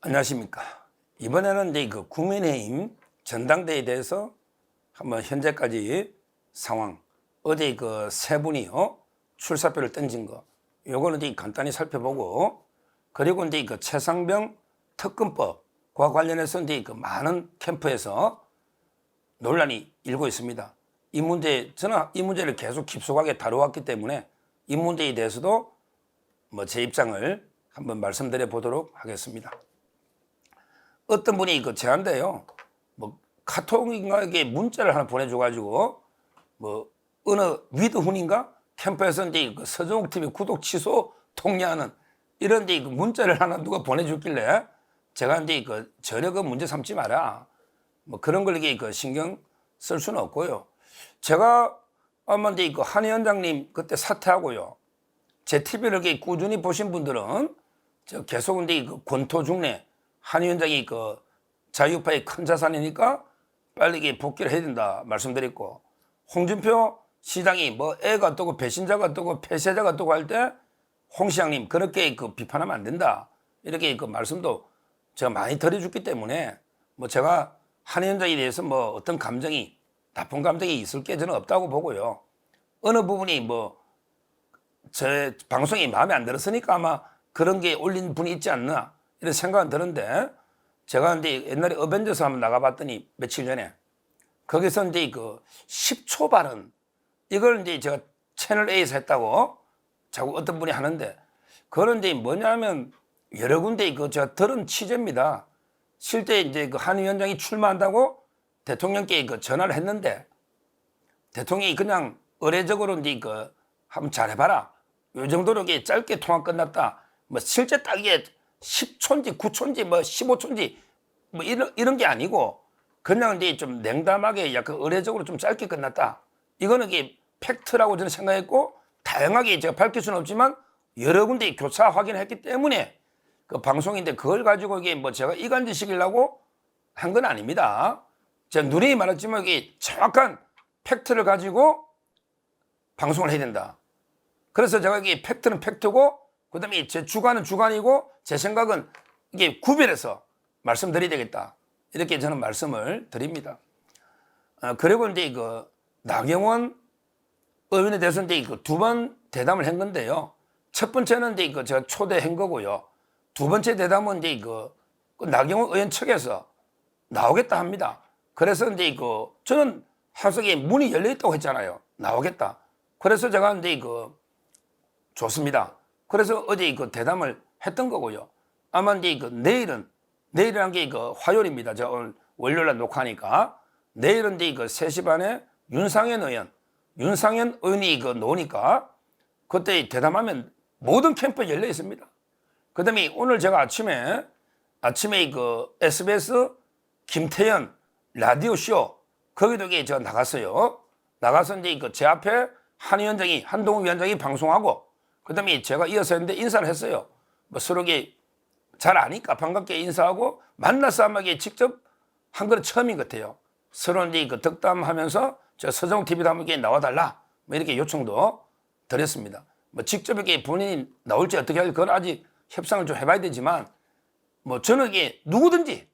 안녕하십니까. 이번에는 이제 그 국민의힘 전당대회에 대해서 한번 현재까지 상황, 어제 그 세 분이요 출사표를 던진 거, 요거는 이제 간단히 살펴보고, 그리고 이제 그 최상병 특검법과 관련해서 이제 그 많은 캠프에서 논란이 일고 있습니다. 이 문제, 저는 이 문제를 계속 깊숙하게 다루었기 때문에 이 문제에 대해서도 뭐 제 입장을 한번 말씀드려 보도록 하겠습니다. 어떤 분이 그 제한데요, 뭐 카톡인가 이게 문자를 하나 보내줘가지고 뭐 어느 위드훈인가 캠프에서 이제 그 서정욱 TV 구독 취소 통례하는 이런 이제 그 문자를 하나 누가 보내줬길래 제가 이제 그 전혀 그 문제 삼지 마라, 뭐 그런 걸 이게 그 신경 쓸 수는 없고요. 제가 아마 이제 그 한 위원장님 그때 사퇴하고요, 제 TV를 꾸준히 보신 분들은 저 계속 이제 그 권토 중래 한 위원장이 그 자유파의 큰 자산이니까 빨리 이게 복귀를 해야 된다 말씀드렸고, 홍준표 시장이 뭐 애가 뜨고 배신자가 뜨고 폐쇄자가 뜨고 할 때 홍 시장님 그렇게 그 비판하면 안 된다 이렇게 그 말씀도 제가 많이 드려줬기 때문에 뭐 제가 한 위원장에 대해서 뭐 어떤 감정이 나쁜 감정이 있을 게 저는 없다고 보고요. 어느 부분이 뭐 제 방송이 마음에 안 들었으니까 아마 그런 게 올린 분이 있지 않나 이런 생각은 드는데, 제가 이제 옛날에 어벤져스 한번 나가봤더니 며칠 전에 거기서 이제 그 10초 발언 이걸 이제 제가 채널 A에서 했다고 자꾸 어떤 분이 하는데, 그런 이제 뭐냐면 여러 군데 그 제가 들은 취재입니다. 실제 이제 그 한 위원장이 출마한다고 대통령께 그 전화를 했는데 대통령이 그냥 의례적으로 이제 그 한번 잘해봐라, 요 정도로 이게 짧게 통화 끝났다, 뭐 실제 딱 이게 10초인지 9초인지 뭐 15초인지 뭐 이런 게 아니고 그냥 이제 좀 냉담하게 약간 의례적으로 좀 짧게 끝났다, 이거는 이게 팩트라고 저는 생각했고, 다양하게 제가 밝힐 수는 없지만 여러 군데 교차 확인했기 때문에 그 방송인데 그걸 가지고 이게 뭐 제가 이간질시키려고 한 건 아닙니다. 제가 누누이 말했지만 이게 정확한 팩트를 가지고 방송을 해야 된다. 그래서 제가 이게 팩트는 팩트고 그 다음에 제 주관은 주관이고 제 생각은 이게 구별해서 말씀드려야 되겠다, 이렇게 저는 말씀을 드립니다. 그리고 이제 그 나경원 의원에 대해서 이제 그 두 번 대담을 한 건데요. 첫 번째는 이제 그 제가 초대한 거고요. 두 번째 대담은 이제 그 나경원 의원 측에서 나오겠다 합니다. 그래서 이제 그 저는 항상 문이 열려 있다고 했잖아요. 나오겠다. 그래서 제가 이제 그 좋습니다. 그래서 어제 그 대담을 했던 거고요. 아마 이제 그 내일이란 게 그 화요일입니다. 제가 오늘 월요일날 녹화하니까 내일은 이제 그 3시 반에 윤상현 의원이 그 놓으니까 그때 대담하면 모든 캠프에 열려 있습니다. 그 다음에 오늘 제가 아침에 그 SBS 김태현 라디오쇼 거기도 제가 나갔어요. 나가서 이제 그 제 앞에 한동훈 위원장이 방송하고 그 다음에 제가 이어서 했는데 인사를 했어요. 뭐 서로 잘 아니까 반갑게 인사하고 만나서 아마 직접 한 건 처음인 것 같아요. 서로 이제 그 덕담하면서 저 서정 TV도 한번 나와달라 뭐 이렇게 요청도 드렸습니다. 뭐 직접 이렇게 본인이 나올지 어떻게 할지 그건 아직 협상을 좀 해봐야 되지만, 뭐 저는 이게 누구든지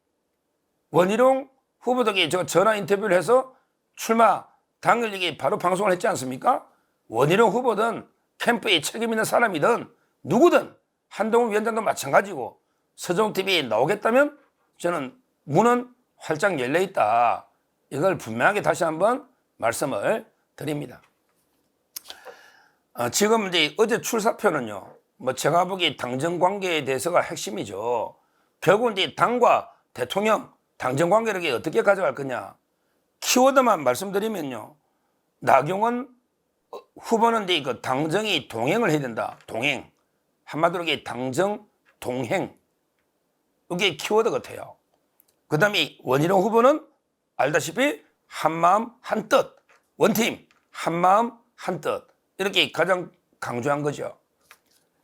원희룡 후보도 제가 전화 인터뷰를 해서 출마 당일 이게 바로 방송을 했지 않습니까? 원희룡 후보든 캠프에 책임 있는 사람이든 누구든 한동훈 위원장도 마찬가지고 서정 TV에 나오겠다면 저는 문은 활짝 열려 있다. 이걸 분명하게 다시 한번 말씀을 드립니다. 지금 이제 어제 출사표는요, 뭐 제가 보기 당정 관계에 대해서가 핵심이죠. 결국 이제 당과 대통령 당정 관계를 어떻게 가져갈 거냐. 키워드만 말씀드리면요, 나경원 후보는 이제 그 당정이 동행을 해야 된다. 동행. 한마디로 이게 당정 동행. 이게 키워드 같아요. 그 다음에 원희룡 후보는 알다시피 한마음 한뜻, 원팀, 한마음 한뜻, 이렇게 가장 강조한 거죠.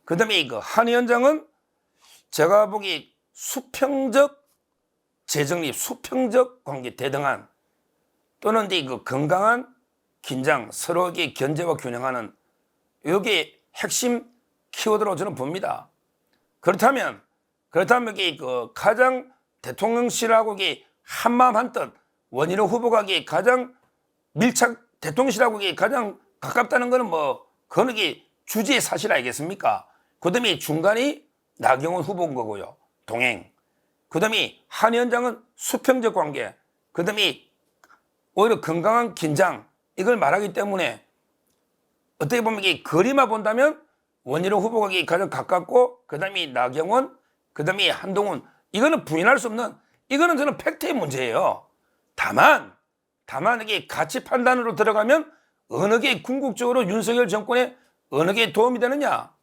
그 다음에 그 한 위원장은 제가 보기 수평적 재정립, 수평적 관계 대등한, 또는 이제 그 건강한 긴장, 서로에게 견제와 균형하는, 이게 핵심 키워드로 저는 봅니다. 그렇다면 그렇다면 그 가장 대통령실하고 한마음 한뜻 원희룡 후보가 가장 밀착 대통령실하고 가장 가깝다는 거는 뭐 그거는 주지의 사실 아니겠습니까? 그다음에 중간이 나경원 후보인 거고요. 동행. 그다음에 한 위원장은 수평적 관계. 그다음에 오히려 건강한 긴장. 이걸 말하기 때문에 어떻게 보면 거리만 본다면 원희룡 후보가 가장 가깝고 그다음에 나경원, 그다음에 한동훈. 이거는 부인할 수 없는, 이거는 저는 팩트의 문제예요. 다만 이게 가치 판단으로 들어가면 어느 게 궁극적으로 윤석열 정권에 어느 게 도움이 되느냐,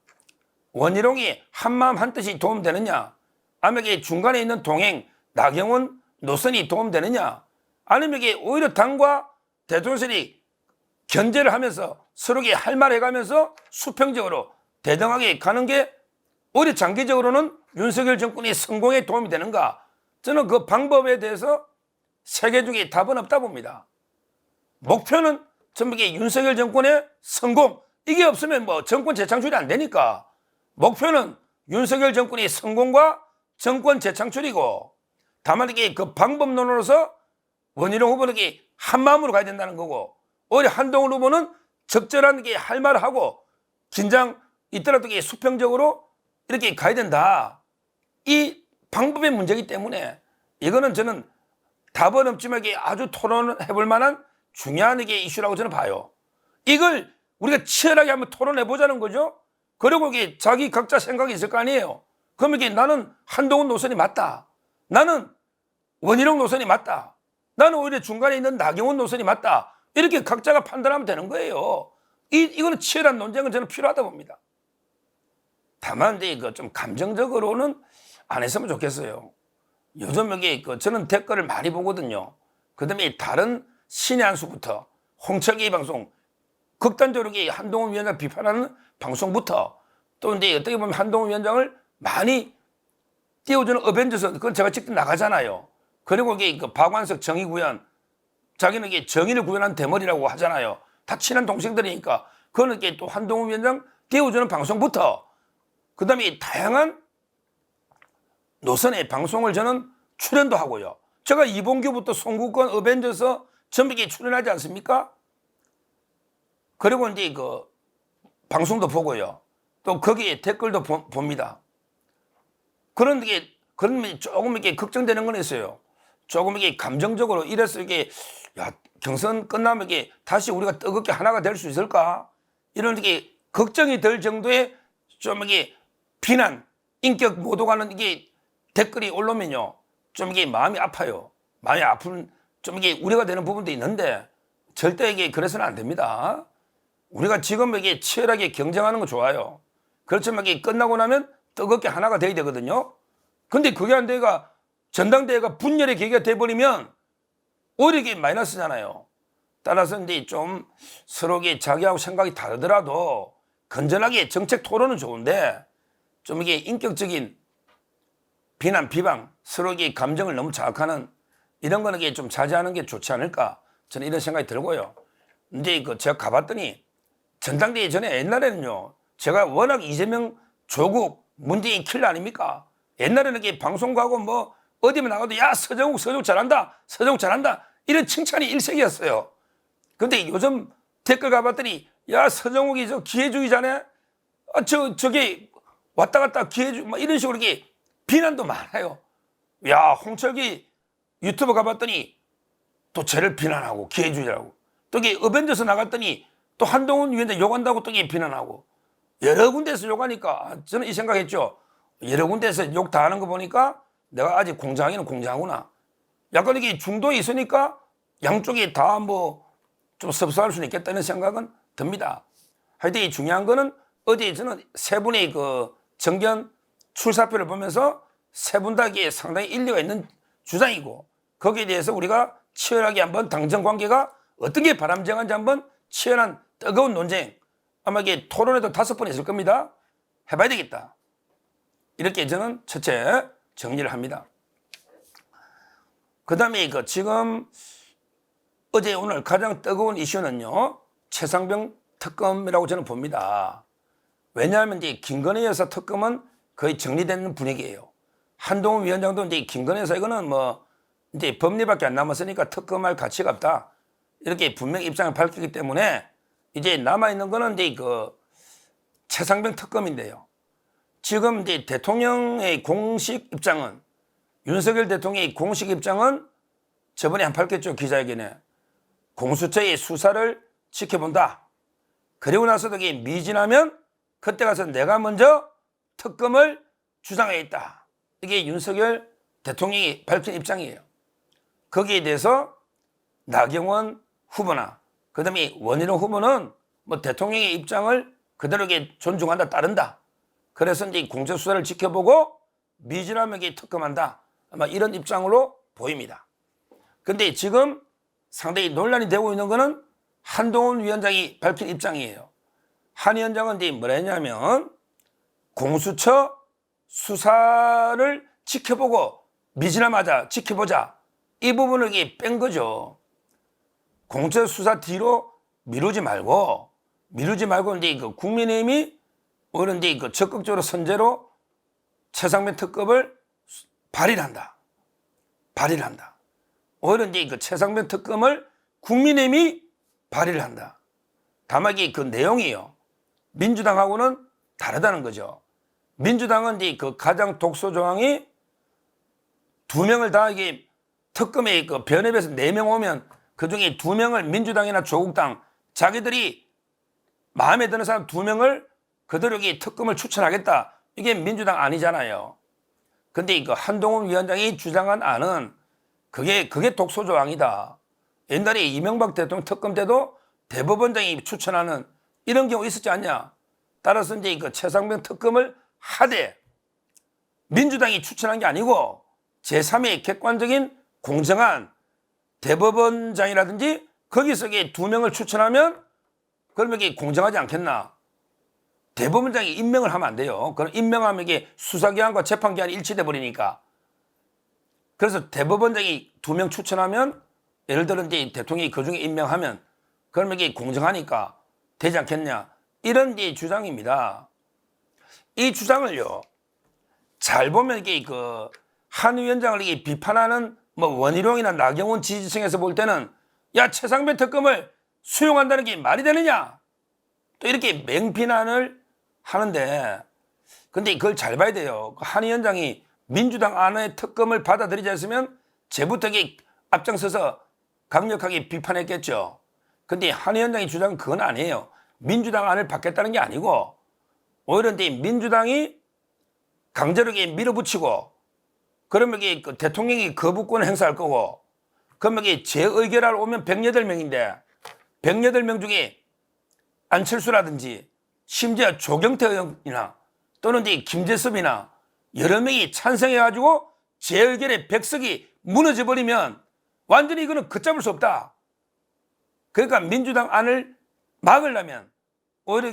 원희룡이 한마음 한뜻이 도움되느냐, 아니면 이게 중간에 있는 동행 나경원 노선이 도움되느냐, 아니면 이게 오히려 당과 대통령실이 견제를 하면서 서로 할 말 해가면서 수평적으로 대등하게 가는 게 오히려 장기적으로는 윤석열 정권의 성공에 도움이 되는가? 저는 그 방법에 대해서 세 개 중에 답은 없다 봅니다. 목표는 전부 윤석열 정권의 성공, 이게 없으면 뭐 정권 재창출이 안 되니까 목표는 윤석열 정권의 성공과 정권 재창출이고, 다만 이게 그 방법론으로서 원희룡 후보는 한마음으로 가야 된다는 거고, 오히려 한동훈 후보는 적절한 할 말을 하고 긴장 있더라도 수평적으로 이렇게 가야 된다. 이 방법의 문제이기 때문에 이거는 저는 답은 없지만 아주 토론해 볼 만한 중요한 이슈라고 저는 봐요. 이걸 우리가 치열하게 한번 토론해 보자는 거죠. 그리고 자기 각자 생각이 있을 거 아니에요. 그러면 나는 한동훈 노선이 맞다, 나는 원희룡 노선이 맞다, 나는 오히려 중간에 있는 나경원 노선이 맞다, 이렇게 각자가 판단하면 되는 거예요. 이거는 치열한 논쟁은 저는 필요하다 봅니다. 다만 이거 좀 감정적으로는 안 했으면 좋겠어요. 요즘 저는 댓글을 많이 보거든요. 그다음에 다른 신의 한 수부터 홍철기 방송, 극단적으로 한동훈 위원장 비판하는 방송부터, 또 근데 어떻게 보면 한동훈 위원장을 많이 띄워주는 어벤져스, 그건 제가 직접 나가잖아요. 그리고 그 박완석 정의구현, 자기는 정의를 구현한 대머리라고 하잖아요. 다 친한 동생들이니까 그거는 또 한동훈 위원장 띄워주는 방송부터, 그 다음에 다양한 노선의 방송을 저는 출연도 하고요. 제가 이봉규부터 송국권, 어벤져스 전부 출연하지 않습니까? 그리고 이제 그 방송도 보고요. 또 거기에 댓글도 봅니다. 그런 조금 걱정되는 건 있어요. 조금 감정적으로 이래서 야, 경선 끝나면 다시 우리가 뜨겁게 하나가 될 수 있을까? 이런 걱정이 될 정도의 좀 비난, 인격 모독하는 댓글이 올라오면요, 좀 마음이 아파요. 마음이 아픈, 좀 우려가 되는 부분도 있는데 절대 그래서는 안 됩니다. 우리가 지금 치열하게 경쟁하는 거 좋아요. 그렇지만 끝나고 나면 뜨겁게 하나가 돼야 되거든요. 근데 그게 안 되가 전당대회가 분열의 계기가 돼버리면 오히려 마이너스잖아요. 따라서 이제 좀 서로 자기하고 생각이 다르더라도 건전하게 정책 토론은 좋은데 좀 인격적인 비난, 비방, 서로 감정을 너무 자극하는 이런 거는 좀 자제하는 게 좋지 않을까, 저는 이런 생각이 들고요. 근데 제가 가봤더니 전당대회 전에 옛날에는요, 제가 워낙 이재명, 조국, 문재인 킬러 아닙니까? 옛날에는 방송 가고 뭐 어디면 나가도 야 서정욱 잘한다, 서정욱 잘한다, 이런 칭찬이 일색이었어요. 근데 요즘 댓글 가봤더니 야 서정욱이 저 기회주의자네, 저게 왔다 갔다 기회주의, 막 이런 식으로 비난도 많아요. 야 홍철기 유튜브 가봤더니 또 쟤를 비난하고 기회주의라고, 또 어벤져스 나갔더니 또 한동훈 위원장 욕한다고 또 비난하고, 여러 군데서 욕하니까 저는 이 생각했죠. 여러 군데서 욕 다 하는 거 보니까 내가 아직 공정하기는 공정하구나. 약간 중도에 있으니까 양쪽이 다 뭐 좀 섭섭할 수는 있겠다는 생각은 듭니다. 하여튼 이 중요한 거는 어제 저는 세 분의 그 정견 출사표를 보면서 세 분 다 상당히 일리가 있는 주장이고, 거기에 대해서 우리가 치열하게 한번 당정 관계가 어떤 게 바람직한지 한번 치열한 뜨거운 논쟁, 아마 토론에도 5번 있을 겁니다. 해봐야 되겠다. 이렇게 저는 첫째 정리를 합니다. 그 다음에 지금 어제 오늘 가장 뜨거운 이슈는요, 최상병 특검이라고 저는 봅니다. 왜냐하면 김건희 여사 특검은 거의 정리되는 분위기예요. 한동훈 위원장도 이제 김건희에서 이거는 뭐 이제 법리밖에 안 남았으니까 특검할 가치가 없다. 이렇게 분명히 입장을 밝히기 때문에 이제 남아있는 거는 이제 그 최상병 특검인데요. 지금 이제 대통령의 공식 입장은, 윤석열 대통령의 공식 입장은 저번에 한 밝혔죠. 기자회견에. 공수처의 수사를 지켜본다. 그리고 나서도 이게 미진하면 그때 가서 내가 먼저 특검을 주장하겠다. 이게 윤석열 대통령이 밝힌 입장이에요. 거기에 대해서 나경원 후보나 그다음에 원희룡 후보는 뭐 대통령의 입장을 그대로 존중한다, 따른다. 그래서 이제 공수처를 지켜보고 미진하면 특검한다. 아마 이런 입장으로 보입니다. 근데 지금 상당히 논란이 되고 있는 거는 한동훈 위원장이 밝힌 입장이에요. 한 위원장은 이제 뭐라 했냐면 공수처 수사를 지켜보고 미진하마자 지켜보자. 이 부분을 뺀 거죠. 공수처 수사 뒤로 미루지 말고 이제 그 국민의힘이 오히려 이제 그 적극적으로 선제로 최상병 특검을 발의를 한다. 오히려 이제 그 최상병 특검을 국민의힘이 발의를 한다. 다만 이게 그 내용이요. 민주당하고는 다르다는 거죠. 민주당은 이제 그 가장 독소 조항이 2명을 다 이게 특검에 그 변협에서 4명 오면 그 중에 2명을 민주당이나 조국당 자기들이 마음에 드는 사람 2명을 그대로 이게 특검을 추천하겠다. 이게 민주당 아니잖아요. 근데 그 한동훈 위원장이 주장한 안은 그게 독소 조항이다. 옛날에 이명박 대통령 특검 때도 대법원장이 추천하는 이런 경우 있었지 않냐. 따라서 이제 그 최상병 특검을 하되 민주당이 추천한 게 아니고 제3의 객관적인 공정한 대법원장이라든지 거기서 2명을 추천하면 그러면 이게 공정하지 않겠나. 대법원장이 임명을 하면 안 돼요. 그럼 임명하면 이게 수사기관과 재판기관이 일치돼 버리니까. 그래서 대법원장이 2명 추천하면 예를 들어 이제 대통령이 그 중에 임명하면 그러면 이게 공정하니까 되지 않겠냐. 이런 이제 주장입니다. 이 주장을요, 잘 보면 이게 그 한 위원장을 이게 비판하는 뭐 원희룡이나 나경원 지지층에서 볼 때는 야, 최상병 특검을 수용한다는 게 말이 되느냐. 또 이렇게 맹비난을 하는데, 근데 그걸 잘 봐야 돼요. 한 위원장이 민주당 안의 특검을 받아들이지 않으면 제부터 앞장서서 강력하게 비판했겠죠. 근데 한 위원장의 주장은 그건 아니에요. 민주당 안을 받겠다는 게 아니고 오히려 이제 민주당이 강제로 밀어붙이고 그러면 그 대통령이 거부권을 행사할 거고 그러면 재의결하러 오면 108명인데 108명 중에 안철수라든지 심지어 조경태 의원이나 또는 이제 김재섭이나 여러 명이 찬성해가지고 재의결의 백석이 무너져 버리면 완전히 이거는 걷잡을 수 없다. 그러니까 민주당 안을 막으려면 오히려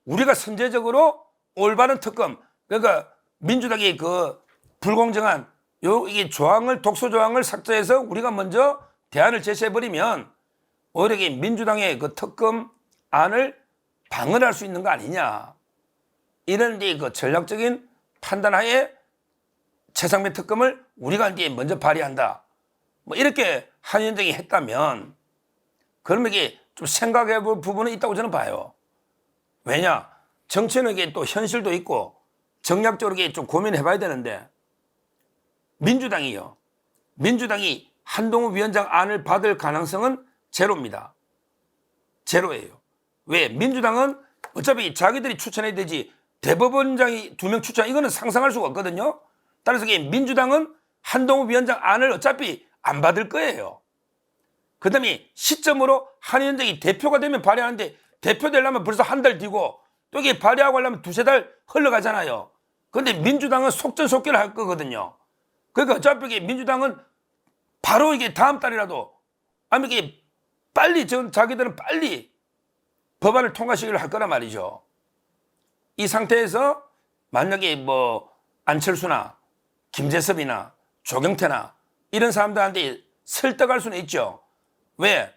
우리가 선제적으로 올바른 특검, 그러니까 민주당이 그 불공정한 이게 독소 조항을 삭제해서 우리가 먼저 대안을 제시해버리면 오히려 민주당의 그 특검 안을 방어할 수 있는 거 아니냐. 이런 이제 그 전략적인 판단하에 최상병 특검을 우리가 이제 먼저 발의한다. 뭐 이렇게 한 위원장이 했다면 그러면 이게 좀 생각해 볼 부분은 있다고 저는 봐요. 왜냐? 정치는 이게 또 현실도 있고 정략적으로 좀 고민해 봐야 되는데 민주당이 한동훈 위원장 안을 받을 가능성은 제로입니다. 제로예요. 왜? 민주당은 어차피 자기들이 추천해야 되지 대법원장이 2명 추천, 이거는 상상할 수가 없거든요. 따라서 민주당은 한동훈 위원장 안을 어차피 안 받을 거예요. 그 다음에 시점으로 한 위원장이 대표가 되면 발의하는데 대표 되려면 벌써 한 달 뒤고 또 이게 발의하고 하려면 2-3달 흘러가잖아요. 그런데 민주당은 속전속결을 할 거거든요. 그러니까 어차피 민주당은 바로 이게 다음 달이라도 아니면 이게 빨리 자기들은 빨리 법안을 통과시키려 할 거란 말이죠. 이 상태에서 만약에 뭐 안철수나 김재섭이나 조경태나 이런 사람들한테 설득할 수는 있죠. 왜?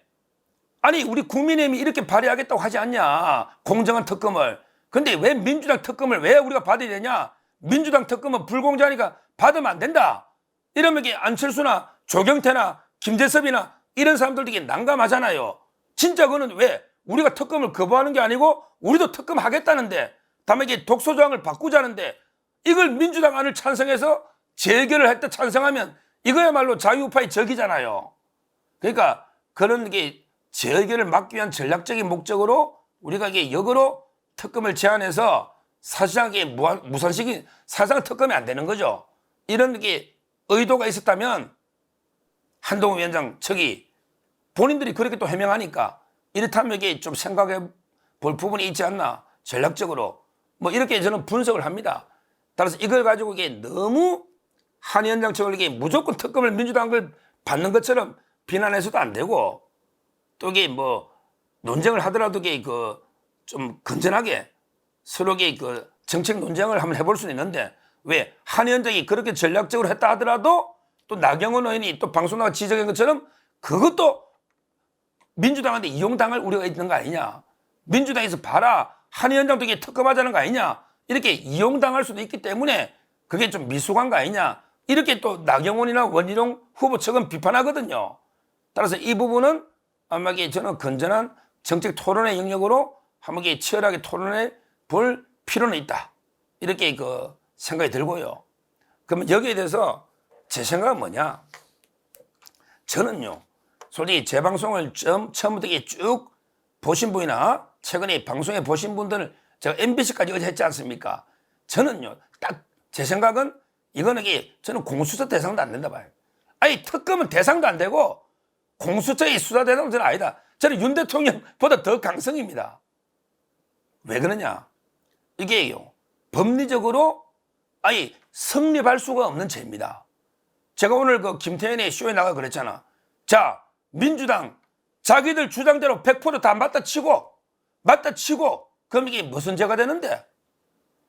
아니 우리 국민의힘이 이렇게 발의하겠다고 하지 않냐. 공정한 특검을. 근데 왜 민주당 특검을 왜 우리가 받아야 되냐. 민주당 특검은 불공정하니까 받으면 안 된다. 이러면 이게 안철수나 조경태나 김재섭이나 이런 사람들도 이게 난감하잖아요. 진짜 그거는 왜 우리가 특검을 거부하는 게 아니고 우리도 특검 하겠다는데 다음에 이게 독소조항을 바꾸자는데 이걸 민주당 안을 찬성해서 재결을 했다 찬성하면 이거야말로 자유우파의 적이잖아요. 그러니까 그런 게 재결을 막기 위한 전략적인 목적으로 우리가 이게 역으로 특검을 제안해서 사실상 이게 무산시킨 사실상 특검이 안 되는 거죠. 이런 게 의도가 있었다면 한동훈 위원장 측이 본인들이 그렇게 또 해명하니까 이렇다면 이게 좀 생각해 볼 부분이 있지 않나 전략적으로 뭐 이렇게 저는 분석을 합니다. 따라서 이걸 가지고 이게 너무 한 위원장 측을 이게 무조건 특검을 민주당을 받는 것처럼 비난해서도 안 되고 또 이게 뭐 논쟁을 하더라도 이게 그 좀 건전하게 서로 그 정책 논쟁을 한번 해볼 수는 있는데 왜 한 위원장이 그렇게 전략적으로 했다 하더라도 또 나경원 의원이 또 방송 나가 지적한 것처럼 그것도 민주당한테 이용당할 우려가 있는 거 아니냐. 민주당에서 봐라 한 위원장도 이게 특검하자는 거 아니냐. 이렇게 이용당할 수도 있기 때문에 그게 좀 미숙한 거 아니냐. 이렇게 또 나경원이나 원희룡 후보 측은 비판하거든요. 따라서 이 부분은 아마 저는 건전한 정책 토론의 영역으로 한번 치열하게 토론해 볼 필요는 있다. 이렇게 그 생각이 들고요. 그러면 여기에 대해서 제 생각은 뭐냐? 저는요, 솔직히 제 방송을 처음부터 쭉 보신 분이나 최근에 방송에 보신 분들을 제가 MBC까지 어제 했지 않습니까? 저는요, 딱 제 생각은 이거는 저는 공수처 대상도 안 된다 봐요. 아니, 특검은 대상도 안 되고 공수처의 수사 대상은 저는 아니다. 저는 윤 대통령보다 더 강성입니다. 왜 그러냐? 이게요, 법리적으로 아니, 성립할 수가 없는 죄입니다. 제가 오늘 그 김태현의 쇼에 나가 그랬잖아. 자, 민주당 자기들 주장대로 100% 다 맞다 치고 그럼 이게 무슨 죄가 되는데?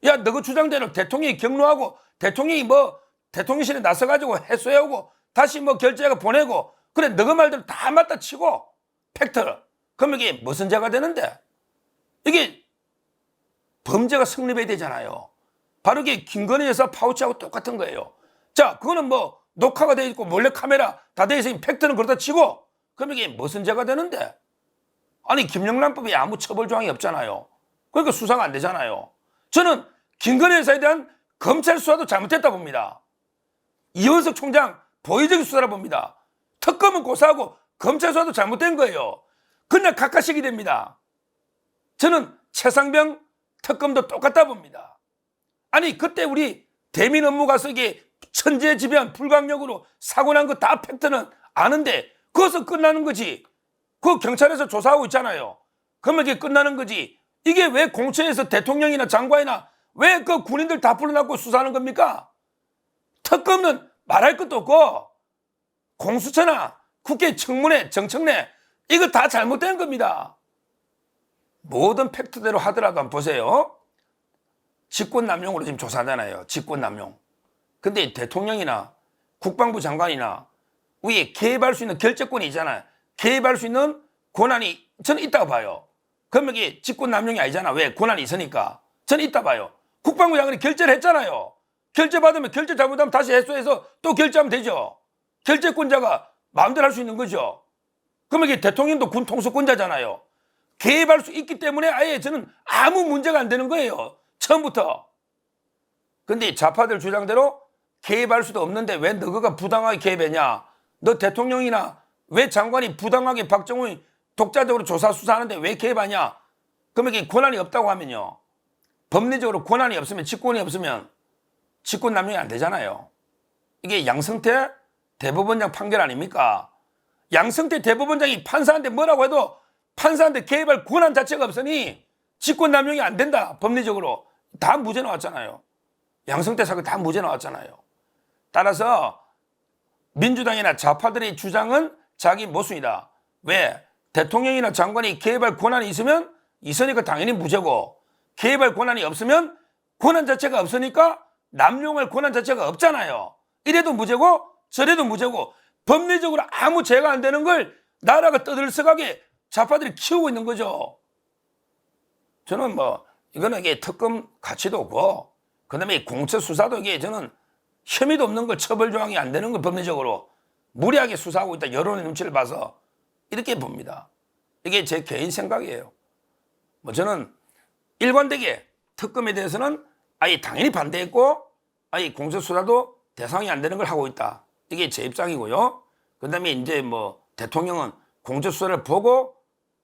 야, 너그 주장대로 대통령이 경로하고 대통령이 뭐 대통령실에 나서가지고 해소하고 다시 뭐 결재가 보내고 그래 너그 말대로 다 맞다 치고 팩트를 그럼 이게 무슨 죄가 되는데? 이게 범죄가 성립해야 되잖아요. 바로 이게 김건희 여사 파우치하고 똑같은 거예요. 자, 그거는 뭐 녹화가 돼 있고 몰래 카메라 다 돼 있으니 팩트는 그렇다 치고 그럼 이게 무슨 죄가 되는데? 아니, 김영란법에 아무 처벌 조항이 없잖아요. 그러니까 수사가 안 되잖아요. 저는 김건희 여사에 대한 검찰 수사도 잘못했다 봅니다. 이원석 총장 보위적인 수사라 봅니다. 특검은 고사하고 검찰 수사도 잘못된 거예요. 그냥 각하식이 됩니다. 저는 최상병 특검도 똑같다 봅니다. 아니, 그때 우리 대민 업무 가서 이게 천재지변 불강력으로 사고 난 거 다 팩트는 아는데 그것은 끝나는 거지. 그 경찰에서 조사하고 있잖아요. 그러면 이게 끝나는 거지. 이게 왜 공처에서 대통령이나 장관이나 왜 그 군인들 다 불러놓고 수사하는 겁니까? 특검은 말할 것도 없고 공수처나 국회 청문회, 정청래 이거 다 잘못된 겁니다. 모든 팩트대로 하더라도 한번 보세요. 직권남용으로 지금 조사하잖아요. 직권남용. 근데 대통령이나 국방부 장관이나 위에 개입할 수 있는 결재권이 있잖아요. 개입할 수 있는 권한이 저는 있다고 봐요. 그러면 이게 직권남용이 아니잖아. 왜? 권한이 있으니까. 저는 있다 봐요. 국방부 장관이 결재를 했잖아요. 결재 받으면 결재 잘못하면 다시 해소해서 또 결재하면 되죠. 결재권자가 마음대로 할 수 있는 거죠. 그러면 이게 대통령도 군 통수권자잖아요. 개입할 수 있기 때문에 아예 저는 아무 문제가 안 되는 거예요. 처음부터. 근데 좌파들 주장대로 개입할 수도 없는데 왜 너가 부당하게 개입했냐? 너 대통령이나 왜 장관이 부당하게 박정훈이 독자적으로 조사 수사하는데 왜 개입하냐? 그러면 이게 권한이 없다고 하면요. 법리적으로 권한이 없으면 직권이 없으면 직권남용이 안 되잖아요. 이게 양승태 대법원장 판결 아닙니까? 양승태 대법원장이 판사한테 뭐라고 해도 판사한테 개입할 권한 자체가 없으니 직권남용이 안 된다. 법리적으로. 다 무죄 나왔잖아요. 양승태 사건 다 무죄 나왔잖아요. 따라서 민주당이나 좌파들의 주장은 자기 모순이다. 왜? 대통령이나 장관이 개입할 권한이 있으니까 당연히 무죄고 개입할 권한이 없으면 권한 자체가 없으니까 남용할 권한 자체가 없잖아요. 이래도 무죄고 저래도 무죄고 법리적으로 아무 죄가 안 되는 걸 나라가 떠들썩하게 좌파들이 키우고 있는 거죠. 저는 뭐 이거는 이게 특검 가치도 없고 그다음에 공처 수사도 이게 저는 혐의도 없는 걸 처벌 조항이 안 되는 걸 법리적으로 무리하게 수사하고 있다. 여론의 눈치를 봐서 이렇게 봅니다. 이게 제 개인 생각이에요. 뭐 저는 일관되게 특검에 대해서는 아예 당연히 반대했고 아예 공소수사도 대상이 안 되는 걸 하고 있다. 이게 제 입장이고요. 그 다음에 이제 뭐 대통령은 공소수사를 보고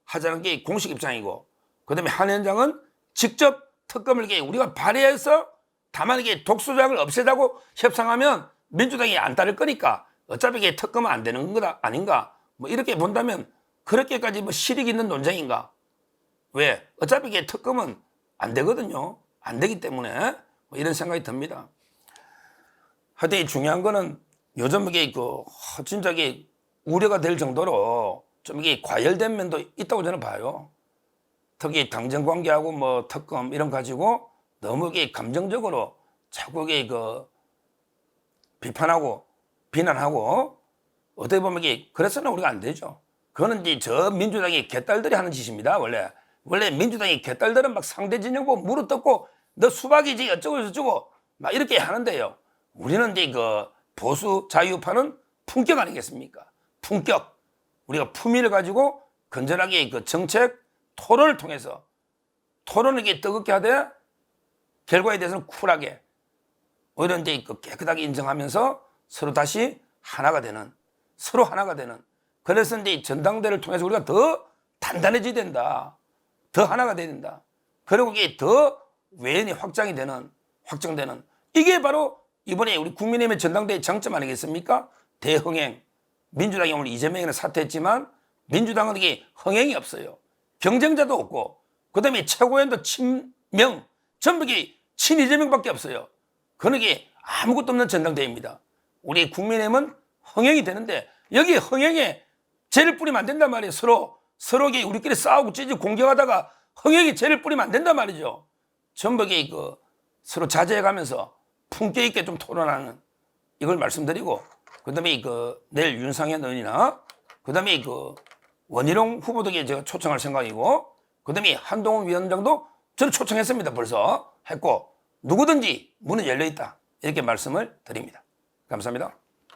하자는 게 공식 입장이고, 그 다음에 한 위원장은 직접 특검을 이게 우리가 발의해서 다만 이게 독소조항을 없애자고 협상하면 민주당이 안 따를 거니까 어차피 이게 특검은 안 되는 거다 아닌가, 뭐 이렇게 본다면 그렇게까지 뭐 실익 있는 논쟁인가? 왜? 어차피 이게 특검은 안 되거든요. 안 되기 때문에 뭐 이런 생각이 듭니다. 하여튼 중요한 거는 요즘 이게 진짜 이게 우려가 될 정도로 좀 이게 과열된 면도 있다고 저는 봐요. 특히 당정 관계하고 뭐 특검 이런 가지고 너무 이게 감정적으로 자꾸 이게 비판하고 비난하고 어떻게 보면 이게 그래서는 우리가 안 되죠. 그거는 이제 저 민주당의 개딸들이 하는 짓입니다. 원래 민주당의 개딸들은 막 상대 진영 보고 무릎 꿇고 너 수박이지 어쩌고 저쩌고 막 이렇게 하는데요. 우리는 이제 보수 자유파는 품격 아니겠습니까? 품격. 우리가 품위를 가지고 건전하게 정책 토론을 통해서 토론을 이게 뜨겁게 하되 결과에 대해서는 쿨하게 오히려 이제 깨끗하게 인정하면서 서로 다시 하나가 되는, 서로 하나가 되는. 그래서 이제 전당대를 통해서 우리가 더 단단해져야 된다. 더 하나가 돼야 된다. 그리고 이게 더 외연이 확장되는 이게 바로 이번에 우리 국민의힘의 전당대회 장점 아니겠습니까? 대흥행. 민주당이 오늘 이재명이는 사퇴했지만 민주당은 이게 흥행이 없어요. 경쟁자도 없고, 그 다음에 최고위원도 친명, 전부 이게 친이재명밖에 없어요. 그런 게 아무것도 없는 전당대회입니다. 우리 국민의힘은 흥행이 되는데 여기 흥행에 죄를 뿌리면 안 된단 말이에요. 서로 이게 우리끼리 싸우고 찌지 공격하다가 흥행에 죄를 뿌리면 안 된단 말이죠. 전부 이게 서로 자제해가면서 품격 있게 좀 토론하는 이걸 말씀드리고, 그 다음에 내일 윤상현 의원이나 그 다음에 원희룡 후보에게 제가 초청할 생각이고, 그 다음에 한동훈 위원장도 저는 초청했습니다. 벌써 했고, 누구든지 문은 열려있다. 이렇게 말씀을 드립니다. 감사합니다.